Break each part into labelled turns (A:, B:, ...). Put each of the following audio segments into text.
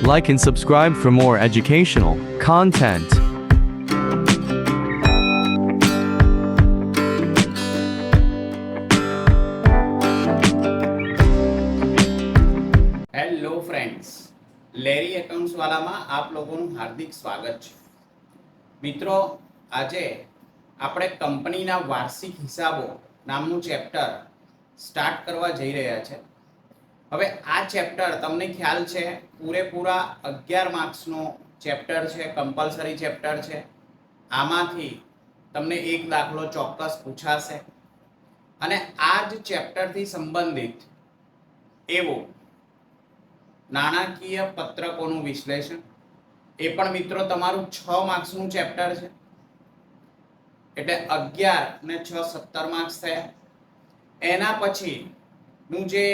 A: Like and subscribe for more educational content.
B: Hello friends, લેરી accounts વાલામાં આપ લોકોનું હાર્દિક સ્વાગત છે. મિત્રો, આજે આપણે કંપનીના વાર્ષિક હિસાબો નામનું ચેપ્ટર સ્ટાર્ટ કરવા જઈ રહ્યા છે. હવે આ ચેપ્ટર તમને ખ્યાલ છે પૂરેપૂરા 11 માર્ક્સનો ચેપ્ટર છે, કમ્પલસરી ચેપ્ટર છે. આમાંથી તમને એક દાખલો ચોક્કસ પૂછાશે અને આ જ ચેપ્ટરથી સંબંધિત એવું નાણાકીય પત્રકોનું વિશ્લેષણ, એ પણ મિત્રો તમારું 6 માર્ક્સનું ચેપ્ટર છે. એટલે 11 ને 6 17 માર્ક્સ થયા. એના પછીનું જે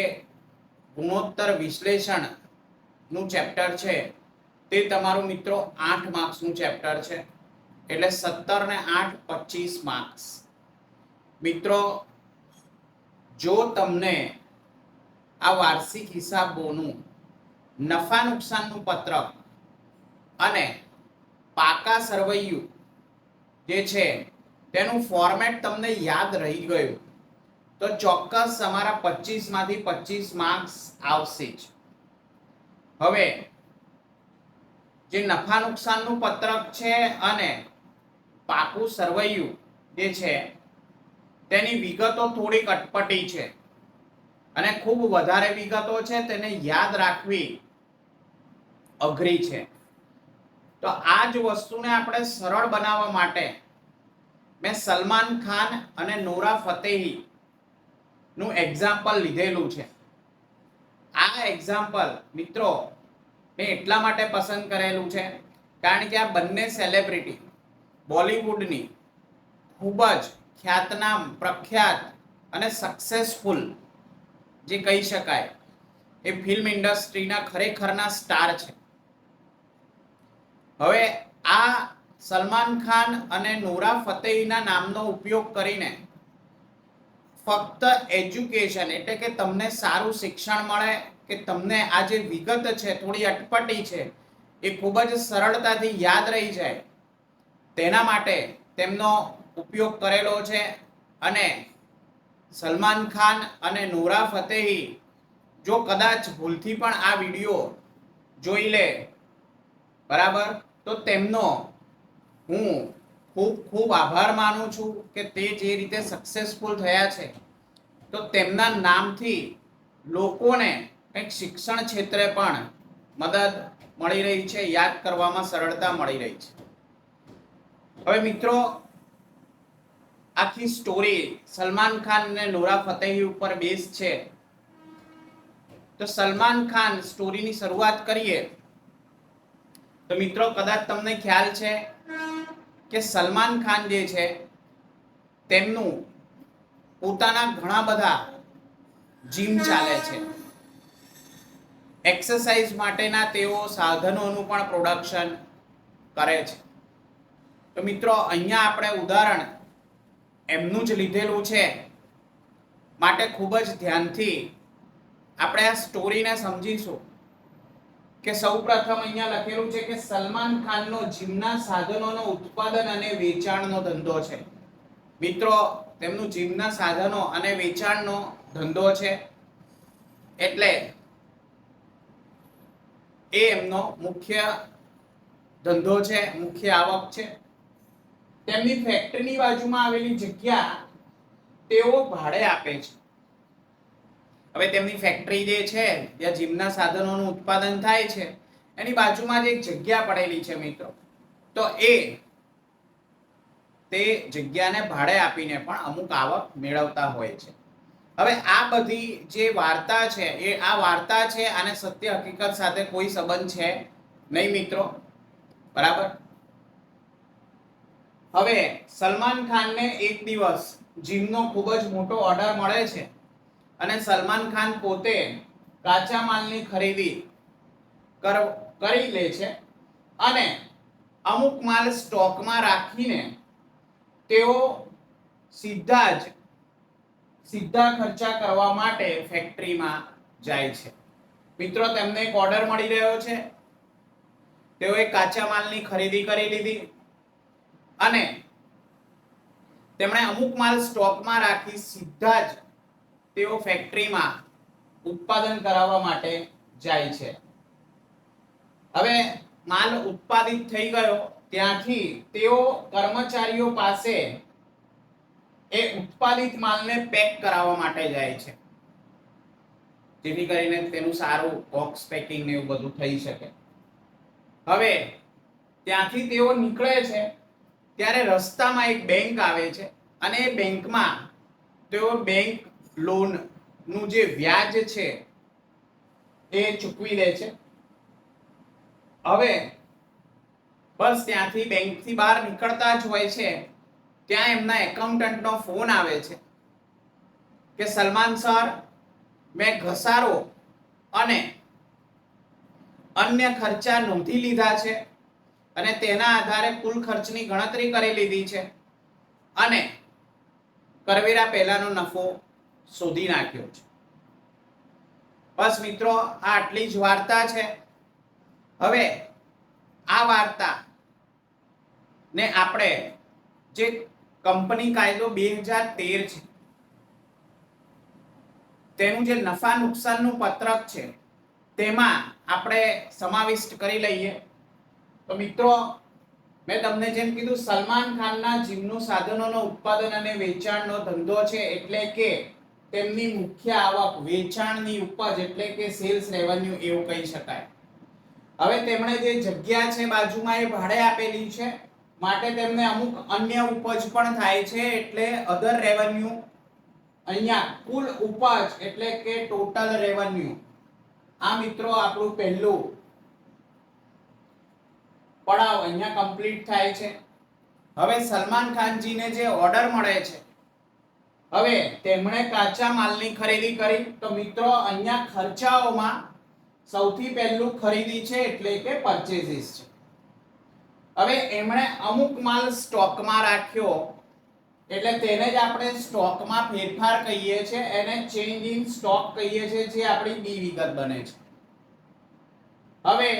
B: ગુણોત્તર વિશ્લેષણનું ચેપ્ટર છે તે તમારું મિત્રો 8 માર્ક્સનું ચેપ્ટર છે. એટલે 17 ને 8 25 માર્ક્સ. મિત્રો, જો તમને આ વાર્ષિક હિસાબોનું નફા નુકસાનનું પત્રક અને પાકા સરવૈયું જે છે તેનું ફોર્મેટ તમને યાદ રહી ગયું તો ચોક્કસ તમારા 25 માંથી 25 માર્ક્સ આવશે જ. હવે જે નફા નુકસાનનું પત્રક છે અને પાકું સરવૈયું જે છે તેની વિગતો થોડીક અટપટી છે અને ખૂબ વધારે વિગતો છે, તેને યાદ રાખવી અઘરી છે. તો આ જ વસ્તુને આપણે સરળ બનાવવા માટે મેં સલમાન ખાન અને નોરા ફતેહી નું એક્ઝામ્પલ લીધેલું છે. આ એક્ઝામ્પલ મિત્રો મેં એટલા માટે પસંદ કરેલું છે કારણ કે આ બંને સેલિબ્રિટી બોલિવૂડની ખૂબ જ ખ્યાતનામ, પ્રખ્યાત અને સક્સેસફુલ જે કહી શકાય એ ફિલ્મ ઇન્ડસ્ટ્રીના ખરેખરના સ્ટાર છે. હવે આ સલમાન ખાન અને નોરા ફતેહીના નામનો ઉપયોગ કરીને ફક્ત એજ્યુકેશન એટલે કે તમને સારું શિક્ષણ મળે કે તમને આ જે વિગત છે થોડી અટપટી છે એ ખૂબ જ સરળતાથી યાદ રહી જાય તેના માટે તેમનો ઉપયોગ કરેલો છે. અને સલમાન ખાન અને નોરા ફતેહી જો કદાચ ભૂલથી પણ આ વિડીયો જોઈ લે, બરાબર, તો તેમનો હું ખૂબ ખૂબ આભાર માનું છું કે તે જે રીતે સક્સેસફુલ થયા છે તો તેમના નામથી લોકોને કંઈક શિક્ષણ ક્ષેત્રે પણ મદદ મળી રહી છે, યાદ કરવામાં સરળતા મળી રહી છે. હવે મિત્રો, આખી સ્ટોરી સલમાન ખાન અને નોરા ફતેહી ઉપર બેઝ છે. તો સલમાન ખાન સ્ટોરીની શરૂઆત કરીએ તો મિત્રો કદાચ તમને ખ્યાલ છે કે સલમાન ખાન જે છે તેમનું પોતાના ઘણા બધા જીમ ચાલે છે. એક્સરસાઇઝ માટેના તેઓ સાધનોનું પણ પ્રોડક્શન કરે છે. તો મિત્રો અહીંયા આપણે ઉદાહરણ એમનું જ લીધેલું છે માટે ખૂબ જ ધ્યાનથી આપણે આ સ્ટોરીને સમજીશું કે સૌપ્રથમ અહીંયા લખેલું છે કે સલમાન ખાનનો જીમના સાધનોનો ઉત્પાદન અને વેચાણનો ધંધો છે. મિત્રો, તેમનું જીમના સાધનો અને વેચાણનો ધંધો છે એટલે એ એમનો મુખ્ય ધંધો છે, મુખ્ય આવક છે. તેમની ફેક્ટરીની બાજુમાં આવેલી જગ્યા તેઓ ભાડે આપે છે. હવે તેમની ફેક્ટરી જે છે જ્યાં જીમના સાધનોનું ઉત્પાદન થાય છે એની બાજુમાં જ એક જગ્યા પડેલી છે મિત્રો, તો તે જગ્યાને ભાડે આપીને પણ અમુક આવક મેળવતા હોય છે. હવે આ બધી જે વાર્તા છે એ આ વાર્તા છે, આને સત્ય હકીકત સાથે કોઈ સંબંધ છે નહીં મિત્રો, બરાબર. હવે સલમાન ખાનને એક દિવસ જીમનો ખૂબ જ મોટો ઓર્ડર મળે છે અને સલમાન ખાન પોતે કાચા માલની ખરીદી કરી લે છે અને અમુક માલ સ્ટોકમાં રાખીને તેઓ સીધા ખર્ચા કરવા માટે ફેક્ટરીમાં જાય છે. મિત્રો, તેમને એક ઓર્ડર મળી રહ્યો છે તેઓએ કાચા માલની ખરીદી કરી લીધી અને તેમણે અમુક માલ સ્ટોકમાં રાખી સીધા જ તેઓ ફેક્ટરીમાં ઉત્પાદન કરાવવા માટે જાય છે. હવે માલ ઉત્પાદિત થઈ ગયો ત્યાંથી તેઓ કર્મચારીઓ પાસે એ ઉત્પાદિત માલને પેક કરાવવા માટે જાય છે, જેથી કરીને તેનું સારું બોક્સ પેકિંગ ને એવું બધું થઈ શકે. હવે ત્યાંથી તેઓ નીકળે છે ત્યારે રસ્તામાં એક બેંક આવે છે અને એ બેંકમાં તેઓ બેંક લોન નું જે વ્યાજ છે એ ચૂકવી દે છે. હવે બસ ત્યાંથી બેંકથી બહાર નીકળતા જ હોય છે ત્યાં એમના એકાઉન્ટન્ટનો ફોન આવે છે કે સલમાન સર, મેં ઘસારો અને અન્ય ખર્ચા નોંધી લીધા છે અને તેના આધારે કુલ ખર્ચની ગણતરી કરી લીધી છે અને કરવેરા પહેલાનો નફો શોધી નાખ્યો છે. બસ મિત્રો, આ આટલી જ વાર્તા છે. હવે આ વાર્તા ને આપણે જે કંપની કાયદો 2013 છે તેનું જે નફા નુકસાનનું પત્રક છે તેમાં આપણે સમાવિષ્ટ કરી લઈએ. તો મિત્રો, મેં તમને જેમ કીધું, સલમાન ખાનના જીવનું સાધનોનો ઉત્પાદન અને વેચાણનો ધંધો છે, એટલે કે તેમની મુખ્ય આવક વેચાણની ઉપજ એટલે કે સેલ્સ રેવન્યુ એવું કહી શકાય. હવે તેમણે જે જગ્યા છે બાજુમાં એ ભાડે આપેલી છે, માટે તેમને અમુક અન્ય ઉપજ પણ થાય છે, એટલે અધર રેવન્યુ. અહીંયા કુલ ઉપજ એટલે કે ટોટલ રેવન્યુ. આ મિત્રો આપણું પહેલું પડાવ અહીંયા કમ્પ્લીટ થાય છે. હવે સલમાન ખાનજીને જે ઓર્ડર મળે છે, હવે તેમણે કાચા માલની ખરીદી કરી. તો મિત્રો, અહીંયા ખર્ચાઓમાં સૌથી પહેલું ખરીદી છે એટલે કે પરચેઝિસ છે. હવે એમણે અમુક માલ સ્ટોકમાં રાખ્યો એટલે તેને જ આપણે સ્ટોકમાં ફેરફાર કહીએ છીએ, એને ચેન્જ ઇન સ્ટોક કહીએ છીએ, જે આપણી બી વિગત બને છે. હવે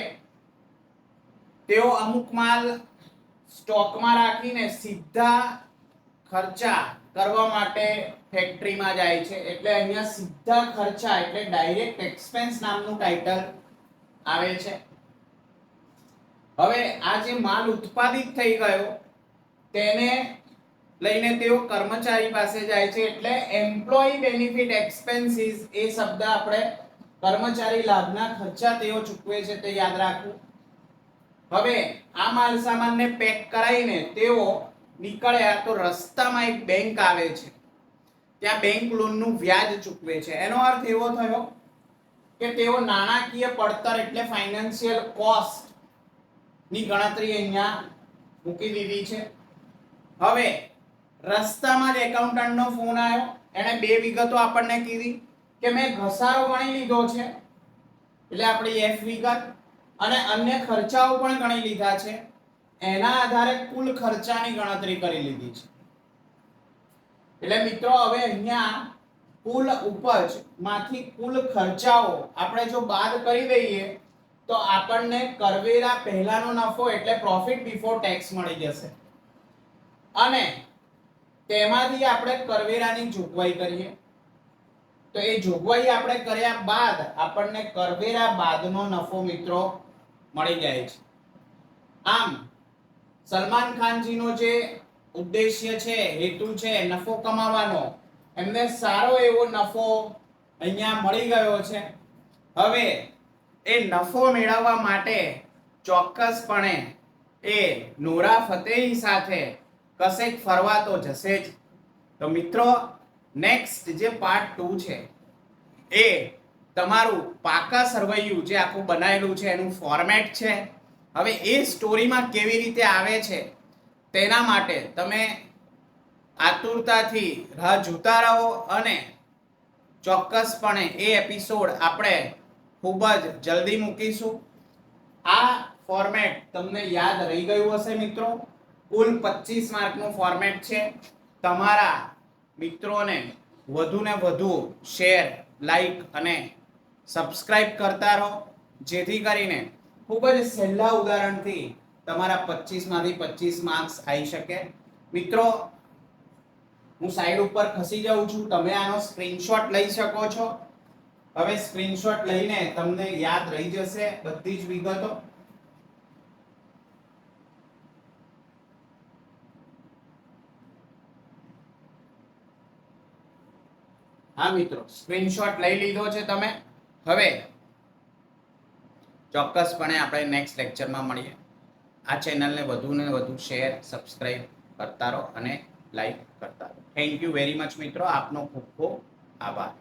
B: તેઓ અમુક માલ સ્ટોકમાં રાખીને સીધા ખર્ચા કરવા માટે ફેક્ટરીમાં જાય છે, એટલે અહીંયા સીધા ખર્ચા એટલે ડાયરેક્ટ એક્સપેન્સ નામનું ટાઇટલ આવે છે. હવે આ જે માલ ઉત્પાદિત થઈ ગયો તેને લઈને તેઓ કર્મચારી પાસે જાય છે, એટલે એમ્પ્લોયી બેનિફિટ એક્સપેન્સીસ એ શબ્દ આપણે કર્મચારી લાભના ખર્ચા તેઓ ચૂકવે છે તે યાદ રાખવું. હવે આ માલ સામાનને પેક કરાવીને તેઓ નીકળ્યા તો રસ્તામાં એક બેંક આવે છે, ત્યાં બેંક લોનનું વ્યાજ ચૂકવે છે. એનો અર્થ એવો થયો કે તેઓ નાણાકીય પડતર એટલે ફાઇનાન્શિયલ કોસ્ટ ની ગણતરી અહીંયા મૂકી દીધી છે. હવે રસ્તામાં જ એકાઉન્ટન્ટનો ફોન આવ્યો, એણે બે વિગતો આપણને કીધી કે મેં ઘસારો ગણી લીધો છે એટલે આપણી એફ વિગત, અને અન્ય ખર્ચાઓ પણ ગણી લીધા છે, એના આધારે કુલ ખર્ચાની ગણતરી કરી લીધી છે. એટલે મિત્રો, હવે અહીંયા કુલ ઉપજ માંથી કુલ ખર્ચાઓ આપણે જો બાદ કરી દઈએ તો આપણને કરવેરા પહેલાનો નફો એટલે પ્રોફિટ બિફોર ટેક્સ મળી જશે, અને તેમાંથી આપણે કરવેરાની જોગવાઈ કરીએ તો એ જોગવાઈ આપણે કર્યા બાદ આપણને કરવેરા બાદનો નફો મિત્રો મળી જાય છે. આમ સલમાન ખાનજીનો જે ઉદ્દેશ્ય છે, હેતુ છે નફો કમાવાનો, એમને સારો એવો નફો અહીંયા મળી ગયો છે. હવે એ નફો મેળવવા માટે ચોક્કસપણે એ નોરા ફતેહી સાથે કશેક ફરવા તો જશે જ. તો મિત્રો, નેક્સ્ટ જે પાર્ટ 2 છે એ તમારું પાકા સરવૈયું જે આખું બનાવેલું છે એનું ફોર્મેટ છે. હવે એ સ્ટોરીમાં કેવી રીતે આવે છે તેના માટે તમે આતુરતાથી રાહ જોતા રહો, અને ચોક્કસપણે એ એપિસોડ આપણે ખૂબ જ જલ્દી મૂકીશું. આ ફોર્મેટ તમને યાદ રહી ગયું હશે મિત્રો. કુલ 25 માર્કનું ફોર્મેટ છે. તમારા મિત્રોને વધુને વધુ શેર, લાઈક અને સબસ્ક્રાઇબ કરતા રહો, જેથી કરીને ખૂબ જ સહેલા ઉદાહરણથી તમારા 25 માંથી 25 માર્ક્સ આવી શકે. મિત્રો હું સાઈડ ઉપર ખસી જાઉં છું, તમે આનો સ્ક્રીનશોટ લઈ શકો છો. હવે સ્ક્રીનશોટ લઈને તમને યાદ રહી જશે બધી જ વિગતો. હા મિત્રો, સ્ક્રીનશોટ લઈ લીધો છે તમે. હવે ચોક્કસપણે આપણે નેક્સ્ટ લેક્ચરમાં મળીએ. આ ચેનલને વધુ ને વધુ શેર, સબસ્ક્રાઇબ કરતા રહો અને લાઈક કરતા રહો. થેન્ક યુ વેરી મચ મિત્રો, આપનો ખૂબ ખૂબ આભાર.